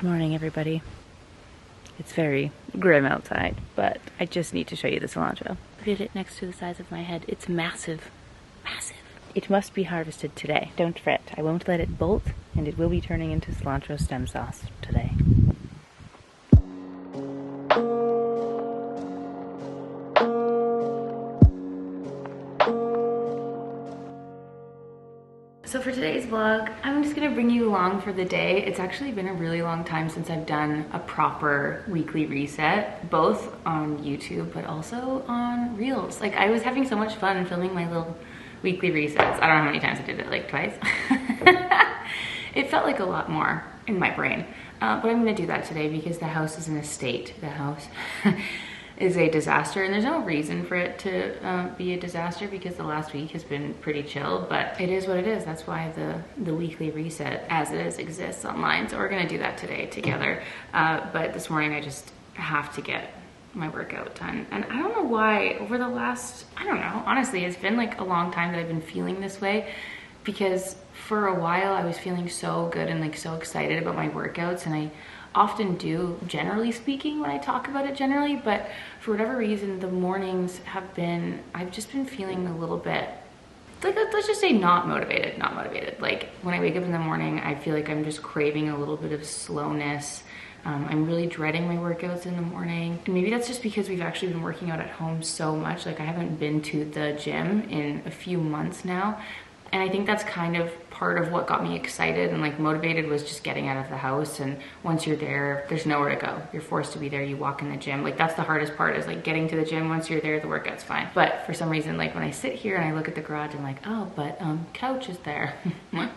Good morning, everybody. It's very grim outside, but I just need to show you the cilantro. Look at it next to the size of my head. It's massive. Massive. It must be harvested today. Don't fret. I won't let it bolt, and it will be turning into cilantro stem sauce today. So for today's vlog, I'm just gonna bring you along for the day. It's actually been a really long time since I've done a proper weekly reset, both on YouTube, but also on Reels. Like, I was having so much fun filming my little weekly resets. I don't know how many times I did it, like twice. It felt like a lot more in my brain. But I'm gonna do that today because the house is in a state. The house is a disaster, and there's no reason for it to be a disaster because the last week has been pretty chill, but it is what it is. That's why the weekly reset as it is exists online. So we're gonna do that today together. But this morning I just have to get my workout done. And I don't know why over the last, I don't know, honestly, it's been like a long time that I've been feeling this way, because for a while I was feeling so good and like so excited about my workouts, and I often do, generally speaking, when I talk about it generally, but for whatever reason, the mornings have been, I've just been feeling a little bit, like, let's just say not motivated. Like, when I wake up in the morning, I feel like I'm just craving a little bit of slowness. I'm really dreading my workouts in the morning. And maybe that's just because we've actually been working out at home so much. Like, I haven't been to the gym in a few months now. And I think that's kind of part of what got me excited and like motivated, was just getting out of the house. And once you're there, there's nowhere to go. You're forced to be there. You walk in the gym. Like, that's the hardest part, is like getting to the gym. Once you're there, the workout's fine. But for some reason, like when I sit here and I look at the garage, I'm like, oh, but couch is there.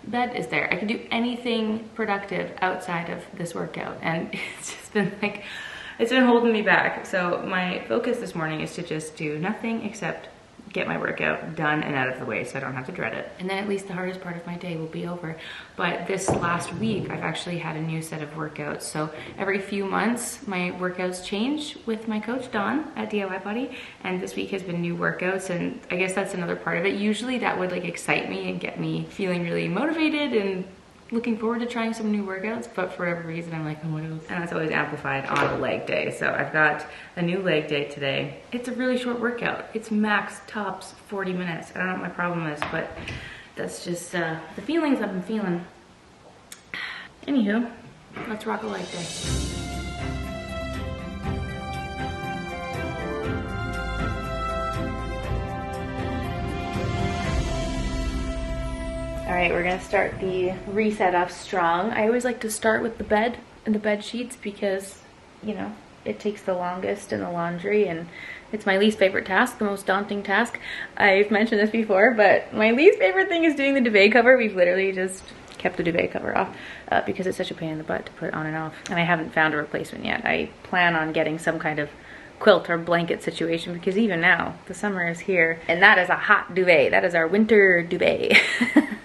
Bed is there. I can do anything productive outside of this workout. And it's just been like, it's been holding me back. So my focus this morning is to just do nothing except get my workout done and out of the way so I don't have to dread it. And then at least the hardest part of my day will be over. But this last week, I've actually had a new set of workouts. So every few months, my workouts change with my coach, Dawn, at DIY Body. And this week has been new workouts, and I guess that's another part of it. Usually that would like excite me and get me feeling really motivated and looking forward to trying some new workouts, but for whatever reason, I'm like, oh, what else? And that's always amplified on a leg day. So I've got a new leg day today. It's a really short workout. It's max tops 40 minutes. I don't know what my problem is, but that's just the feelings I've been feeling. Anywho, let's rock a leg day. All right, we're gonna start the reset off strong. I always like to start with the bed and the bed sheets because, you know, it takes the longest in the laundry, and it's my least favorite task, the most daunting task. I've mentioned this before, but my least favorite thing is doing the duvet cover. We've literally just kept the duvet cover off because it's such a pain in the butt to put on and off. And I haven't found a replacement yet. I plan on getting some kind of quilt or blanket situation, because even now the summer is here, and that is a hot duvet. That is our winter duvet.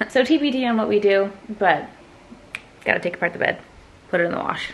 So TBD on what we do, but gotta take apart the bed, put it in the wash.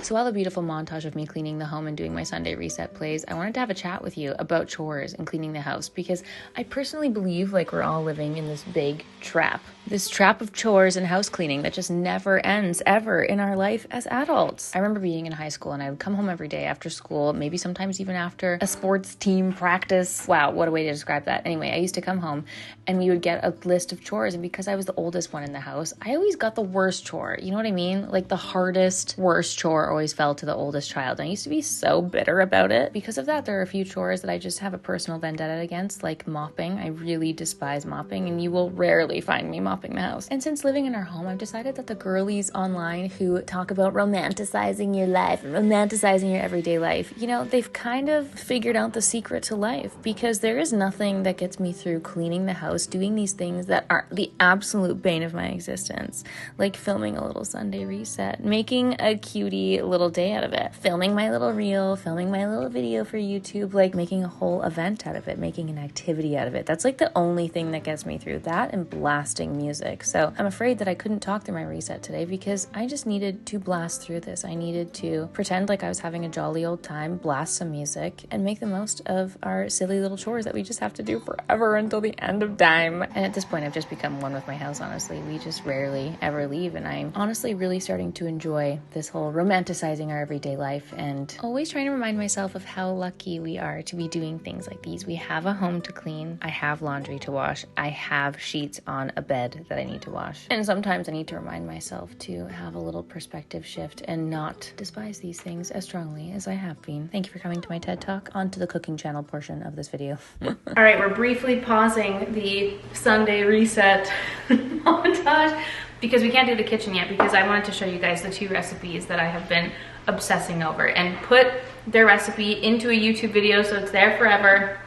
So while the beautiful montage of me cleaning the home and doing my Sunday reset plays, I wanted to have a chat with you about chores and cleaning the house, because I personally believe like we're all living in this big trap. This trap of chores and house cleaning that just never ends ever in our life as adults. I remember being in high school and I would come home every day after school, maybe sometimes even after a sports team practice. Wow, what a way to describe that. Anyway, I used to come home and we would get a list of chores, and because I was the oldest one in the house, I always got the worst chore. You know what I mean? Like the hardest, worst chore always fell to the oldest child. And I used to be so bitter about it. Because of that, there are a few chores that I just have a personal vendetta against, like mopping. I really despise mopping, and you will rarely find me mopping the house. And since living in our home, I've decided that the girlies online who talk about romanticizing your life and romanticizing your everyday life, you know, they've kind of figured out the secret to life, because there is nothing that gets me through cleaning the house, doing these things that are the absolute bane of my existence, like filming a little Sunday reset, making a cutie little day out of it. Filming my little reel, filming my little video for YouTube, like making a whole event out of it, making an activity out of it. That's like the only thing that gets me through that, and blasting music. So I'm afraid that I couldn't talk through my reset today because I just needed to blast through this. I needed to pretend like I was having a jolly old time, blast some music, and make the most of our silly little chores that we just have to do forever until the end of time. And at this point, I've just become one with my house, honestly. We just rarely ever leave, and I'm honestly really starting to enjoy this whole romanticizing our everyday life and always trying to remind myself of how lucky we are to be doing things like these. We have a home to clean. I have laundry to wash. I have sheets on a bed that I need to wash. And sometimes I need to remind myself to have a little perspective shift and not despise these things as strongly as I have been. Thank you for coming to my TED Talk. On to the cooking channel portion of this video. All right, we're briefly pausing the Sunday reset montage because we can't do the kitchen yet, because I wanted to show you guys the 2 recipes that I have been obsessing over and put their recipe into a YouTube video so it's there forever.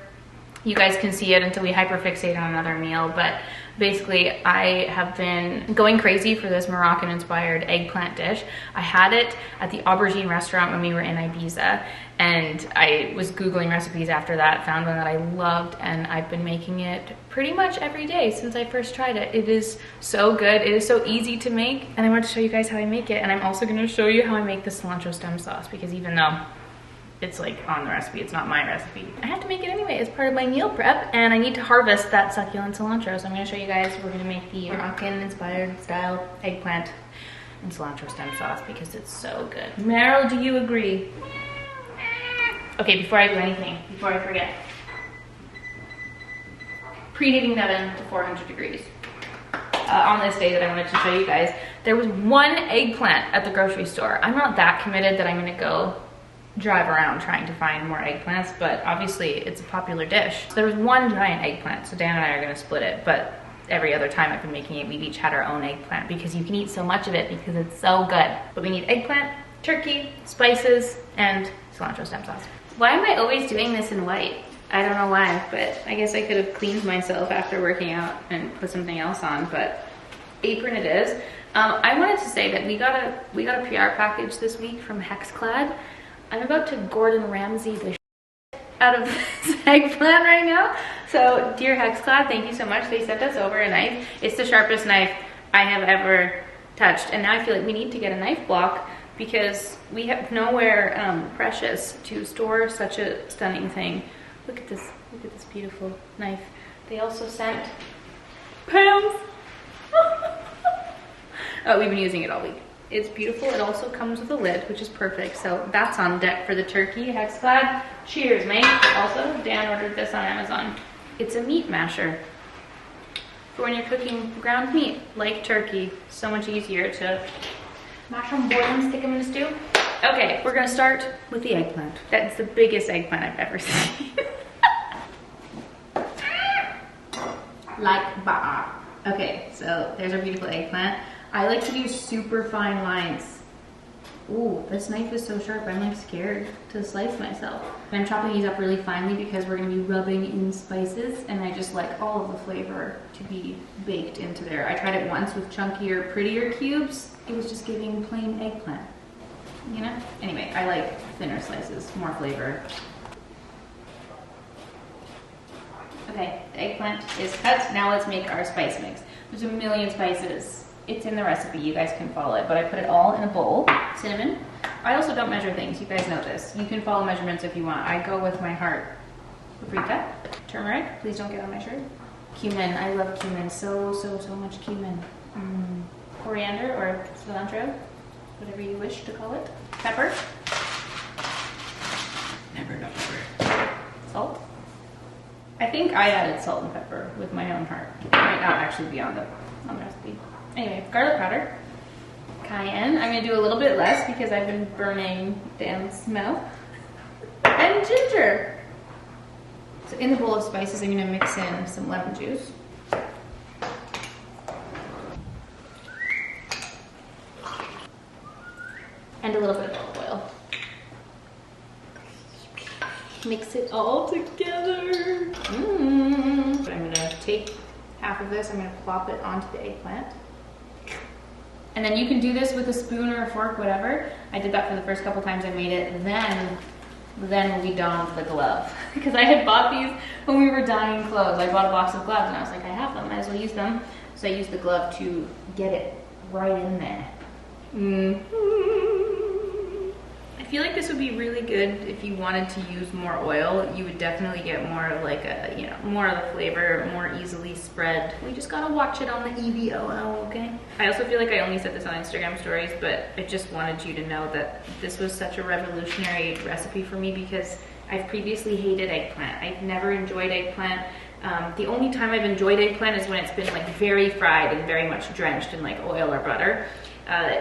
You guys can see it until we hyperfixate on another meal, but basically I have been going crazy for this Moroccan inspired eggplant dish. I had it at the aubergine restaurant when we were in Ibiza, and I was Googling recipes after that, found one that I loved, and I've been making it pretty much every day since I first tried it. It is so good. It is so easy to make, and I want to show you guys how I make it. And I'm also going to show you how I make the cilantro stem sauce, because even though it's like on the recipe, it's not my recipe, I have to make it anyway as part of my meal prep, and I need to harvest that succulent cilantro. So I'm going to show you guys, we're going to make the Moroccan inspired style eggplant and cilantro stem sauce because it's so good. Meryl, do you agree? Okay, before I do anything, before I forget, preheating the oven to 400 degrees. On this day that I wanted to show you guys, there was 1 eggplant at the grocery store. I'm not that committed that I'm going to go drive around trying to find more eggplants, but obviously it's a popular dish. So there was 1 giant eggplant, so Dan and I are gonna split it, but every other time I've been making it, we've each had our own eggplant because you can eat so much of it because it's so good. But we need eggplant, turkey, spices, and cilantro stem sauce. Why am I always doing this in white? I don't know why, but I guess I could have cleaned myself after working out and put something else on, but apron it is. I wanted to say that we got a PR package this week from Hexclad. I'm about to Gordon Ramsay the out of this eggplant right now. So dear Hexclad, thank you so much. They sent us over a knife. It's the sharpest knife I have ever touched. And now I feel like we need to get a knife block because we have nowhere precious to store such a stunning thing. Look at this beautiful knife. They also sent pans. Oh, we've been using it all week. It's beautiful. It also comes with a lid, which is perfect. So that's on deck for the turkey. Hexclad, cheers, mate. Also, Dan ordered this on Amazon. It's a meat masher for when you're cooking ground meat, like turkey. So much easier to mash them, boil them, stick them in a stew. Okay, we're gonna start with the eggplant. That's the biggest eggplant I've ever seen. Like bah. Okay, so there's our beautiful eggplant. I like to do super fine lines. Ooh, this knife is so sharp, I'm like scared to slice myself. And I'm chopping these up really finely because we're gonna be rubbing in spices, and I just like all of the flavor to be baked into there. I tried it once with chunkier, prettier cubes. It was just giving plain eggplant, you know? Anyway, I like thinner slices, more flavor. Okay, the eggplant is cut. Now let's make our spice mix. There's a million spices. It's in the recipe, you guys can follow it, but I put it all in a bowl. Cinnamon. I also don't measure things, you guys know this. You can follow measurements if you want. I go with my heart. Paprika. Turmeric, please don't get on my shirt. Cumin, I love cumin, so much cumin. Coriander or cilantro, whatever you wish to call it. Pepper. Never enough pepper. Salt. I think I added salt and pepper with my own heart. It might not actually be on the recipe. Anyway, garlic powder, cayenne. I'm gonna do a little bit less because I've been burning Dan's mouth. And ginger. So in the bowl of spices, I'm gonna mix in some lemon juice. And a little bit of olive oil. Mix it all together. I'm gonna take half of this, I'm gonna plop it onto the eggplant. And then you can do this with a spoon or a fork, whatever. I did that for the first couple times I made it. Then we donned the glove. Because I had bought these when we were dyeing clothes. I bought a box of gloves and I was like, I have them, might as well use them. So I used the glove to get it right in there. I feel like this would be really good if you wanted to use more oil. You would definitely get more of like a, you know, more of the flavor, more easily spread. We just gotta watch it on the EVOO, okay? I also feel like I only said this on Instagram stories, but I just wanted you to know that this was such a revolutionary recipe for me because I've previously hated eggplant. I've never enjoyed eggplant. The only time I've enjoyed eggplant is when it's been like very fried and very much drenched in like oil or butter.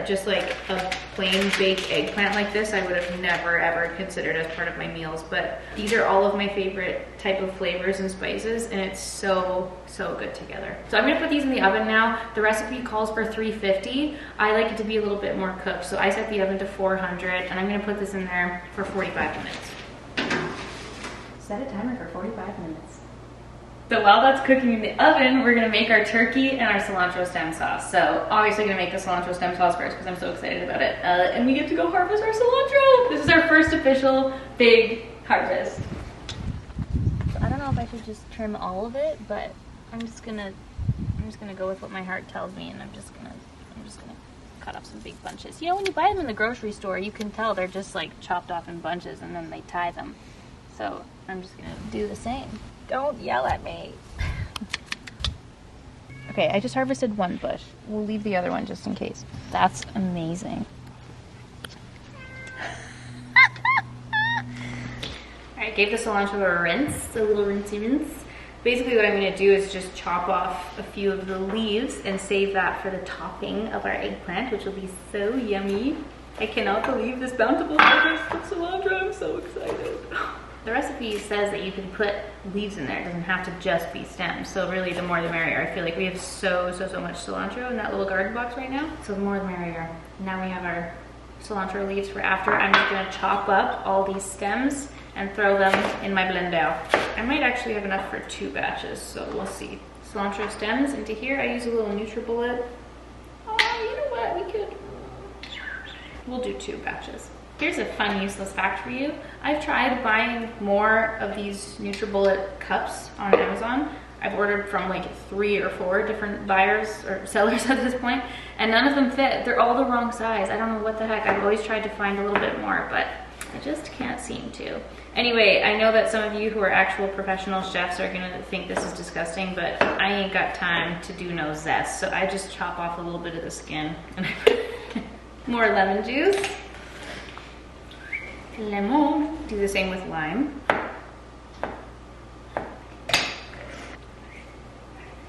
Just like a plain baked eggplant like this, I would have never ever considered as part of my meals. But these are all of my favorite type of flavors and spices, and it's so good together. So I'm gonna put these in the oven now. The recipe calls for 350. I like it to be a little bit more cooked, so I set the oven to 400, and I'm gonna put this in there for 45 minutes. Set a timer for 45 minutes. So while that's cooking in the oven, we're gonna make our turkey and our cilantro stem sauce. So obviously gonna make the cilantro stem sauce first because I'm so excited about it. And we get to go harvest our cilantro. This is our first official big harvest. So I don't know if I should just trim all of it, but I'm just gonna go with what my heart tells me, and I'm just gonna cut off some big bunches. You know, when you buy them in the grocery store, you can tell they're just like chopped off in bunches and then they tie them. So I'm just gonna do the same. Don't yell at me. Okay, I just harvested one bush. We'll leave the other one just in case. That's amazing. Alright, gave the cilantro a rinse, a little rinsey rinse. Basically what I'm gonna do is just chop off a few of the leaves and save that for the topping of our eggplant, which will be so yummy. I cannot believe this bountiful harvest of cilantro. I'm so excited. The recipe says that you can put leaves in there. It doesn't have to just be stems. So really the more the merrier. I feel like we have so much cilantro in that little garden box right now. So the more the merrier. Now we have our cilantro leaves for after. I'm just gonna chop up all these stems and throw them in my blender. I might actually have enough for 2 batches, so we'll see. Cilantro stems into here. I use a little NutriBullet. Oh, you know what? We'll do 2 batches. Here's a fun, useless fact for you. I've tried buying more of these NutriBullet cups on Amazon. I've ordered from like 3 or 4 different buyers or sellers at this point, and none of them fit. They're all the wrong size. I don't know what the heck. I've always tried to find a little bit more, but I just can't seem to. Anyway, I know that some of you who are actual professional chefs are gonna think this is disgusting, but I ain't got time to do no zest, so I just chop off a little bit of the skin and I put more lemon juice. Lemon. Do the same with lime.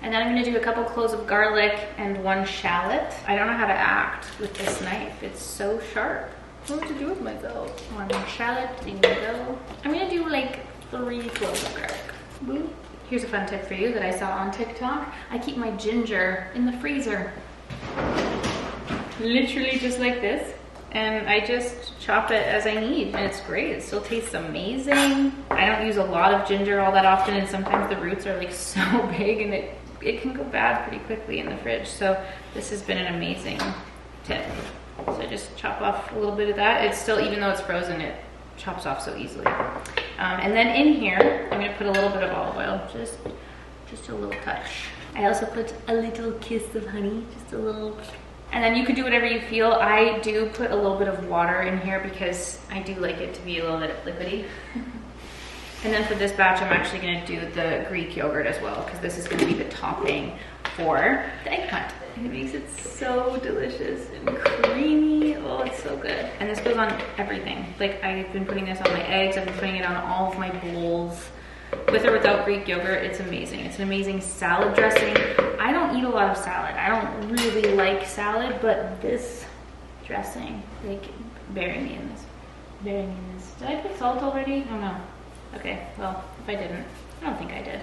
And then I'm gonna do a couple cloves of garlic and 1 shallot. I don't know how to act with this knife. It's so sharp. I don't know what to do with myself. 1 shallot, there you go. I'm gonna do like 3 cloves of garlic. Boop. Here's a fun tip for you that I saw on TikTok. I keep my ginger in the freezer. Literally just like this. And I just chop it as I need, and it's great. It still tastes amazing. I don't use a lot of ginger all that often, and sometimes the roots are like so big and it can go bad pretty quickly in the fridge. So this has been an amazing tip. So I just chop off a little bit of that. It's still, even though it's frozen, it chops off so easily. And then in here, I'm gonna put a little bit of olive oil, just a little touch. I also put a little kiss of honey, just a little. And then you could do whatever you feel. I do put a little bit of water in here because I do like it to be a little bit liquidy. And then for this batch, I'm actually gonna do the Greek yogurt as well, because this is gonna be the topping for the eggplant. And it makes it so delicious and creamy. Oh, it's so good. And this goes on everything. Like, I've been putting this on my eggs, I've been putting it on all of my bowls. With or without Greek yogurt, it's amazing. It's an amazing salad dressing. I don't eat a lot of salad. I don't really like salad, but this dressing, like, bury me in this. Bury me in this. Did I put salt already? Oh no. Okay, well, if I didn't, I don't think I did.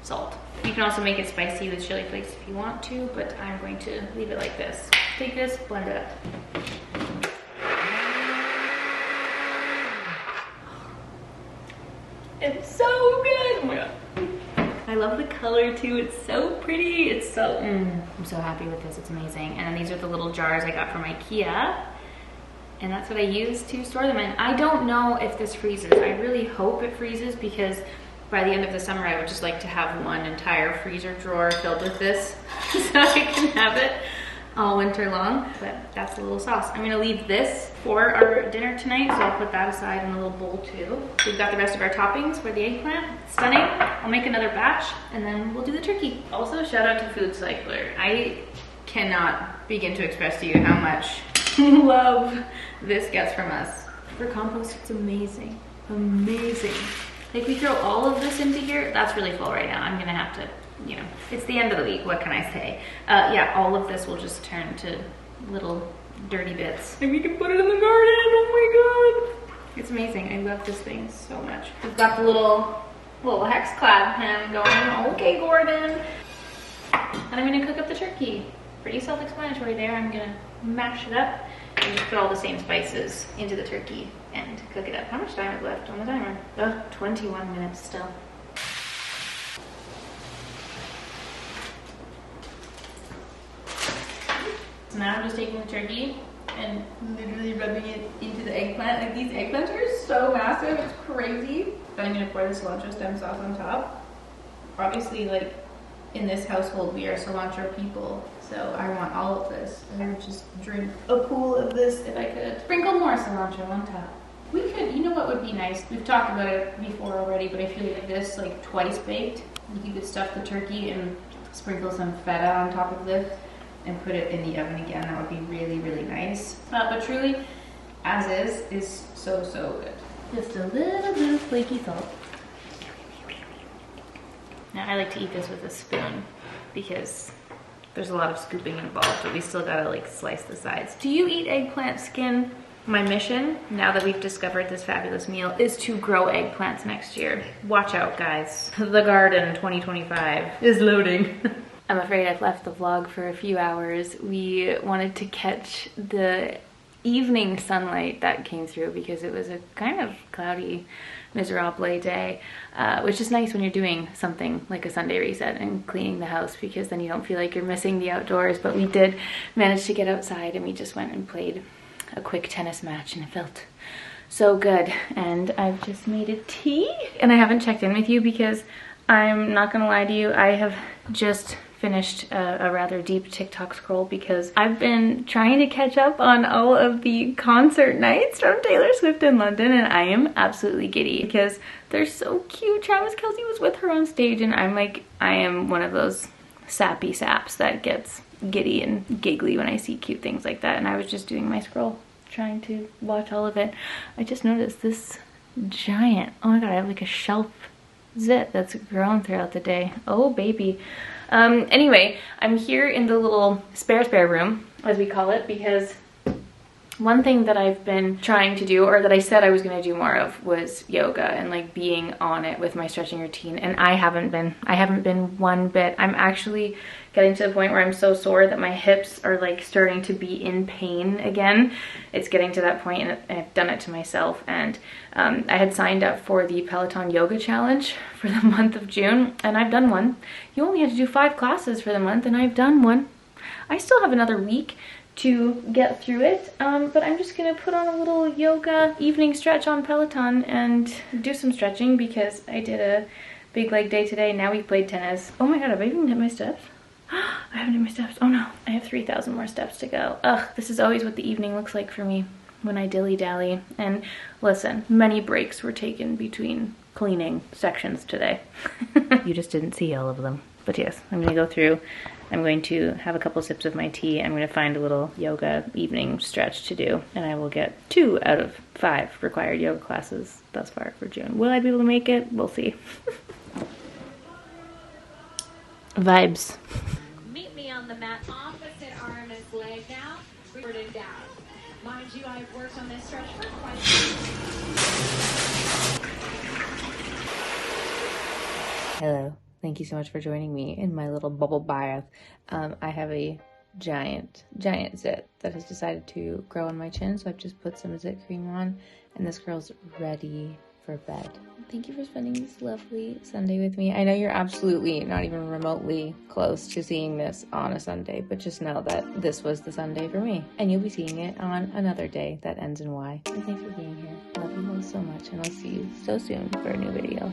Salt. You can also make it spicy with chili flakes if you want to, but I'm going to leave it like this. Take this, blend it up. It's so good! Oh my god. I love the color too. It's so pretty. It's so, I'm so happy with this. It's amazing. And then these are the little jars I got from IKEA. And that's what I use to store them in. I don't know if this freezes. I really hope it freezes because by the end of the summer, I would just like to have one entire freezer drawer filled with this so I can have it all winter long. But that's a little sauce. I'm gonna leave this for our dinner tonight, so I'll put that aside in a little bowl too. We've got the rest of our toppings for the eggplant. Stunning. I'll make another batch and then we'll do the turkey. Also, shout out to Food Cycler. I cannot begin to express to you how much love this gets from us. For compost, it's amazing. Amazing. Like, we throw all of this into here. That's really full right now. I'm gonna have to, you know, it's the end of the week, what can I say? Yeah, all of this will just turn to little dirty bits. And we can put it in the garden, oh my God. It's amazing, I love this thing so much. We've got the little hex clad pan going. Okay, Gordon. And I'm gonna cook up the turkey. Pretty self-explanatory there. I'm gonna mash it up and just put all the same spices into the turkey and cook it up. How much time is left on the timer? Oh, 21 minutes still. So now I'm just taking the turkey and literally rubbing it into the eggplant. Like, these eggplants are so massive, it's crazy. But I'm gonna pour the cilantro stem sauce on top. Obviously, like, in this household, we are cilantro people. So I want all of this. I would just drink a pool of this if I could. Sprinkle more cilantro on top. We could, you know what would be nice? We've talked about it before already, but I feel like this, like twice baked, you could stuff the turkey and sprinkle some feta on top of this and put it in the oven again. That would be really, really nice. But truly, as is so, so good. Just a little bit of flaky salt. Now I like to eat this with a spoon because there's a lot of scooping involved, but we still gotta like slice the sides. Do you eat eggplant skin? My mission, now that we've discovered this fabulous meal, is to grow eggplants next year. Watch out, guys. The garden 2025 is loading. I'm afraid I've left the vlog for a few hours. We wanted to catch the evening sunlight that came through because it was a kind of cloudy, miserable day, which is nice when you're doing something like a Sunday reset and cleaning the house, because then you don't feel like you're missing the outdoors. But we did manage to get outside and we just went and played a quick tennis match and it felt so good. And I've just made a tea and I haven't checked in with you because I'm not gonna lie to you, I have just finished a rather deep TikTok scroll because I've been trying to catch up on all of the concert nights from Taylor Swift in London, and I am absolutely giddy because they're so cute. Travis Kelce was with her on stage and I am one of those sappy saps that gets giddy and giggly when I see cute things like that. And I was just doing my scroll trying to watch all of it. I just noticed this giant, oh my God, I have like a shelf zit that's grown throughout the day. Oh baby. Anyway, I'm here in the little spare room, as we call it, because one thing that I've been trying to do, or that I said I was going to do more of, was yoga and like being on it with my stretching routine. And I haven't been one bit. I'm actually getting to the point where I'm so sore that my hips are like starting to be in pain again. It's getting to that point, and I've done it to myself. And I had signed up for the Peloton Yoga Challenge for the month of June, and I've done one. You only had to do 5 classes for the month, and I've done one. I still have another week to get through it, but I'm just gonna put on a little yoga evening stretch on Peloton and do some stretching because I did a big leg day today. Now we've played tennis. Oh my God, have I even hit my steps? I haven't hit my steps. Oh no, I have 3,000 more steps to go. Ugh, this is always what the evening looks like for me when I dilly-dally. And listen, many breaks were taken between cleaning sections today. You just didn't see all of them. But yes, I'm gonna go through. I'm going to have a couple sips of my tea. I'm going to find a little yoga evening stretch to do, and I will get 2 out of 5 required yoga classes thus far for June. Will I be able to make it? We'll see. Vibes. Meet me on the mat. Opposite arm is leg now. Forward and down. Mind you, I've worked on this stretch for quite some time. Hello. Thank you so much for joining me in my little bubble bath. I have a giant zit that has decided to grow on my chin, so I've just put some zit cream on, and this girl's ready for bed. thank you for spending this lovely Sunday with me. I know you're absolutely not even remotely close to seeing this on a Sunday, but just know that this was the Sunday for me. And you'll be seeing it on another day that ends in Y. And thanks for being here. Love you all so much, and I'll see you so soon for a new video.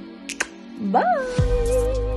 Bye!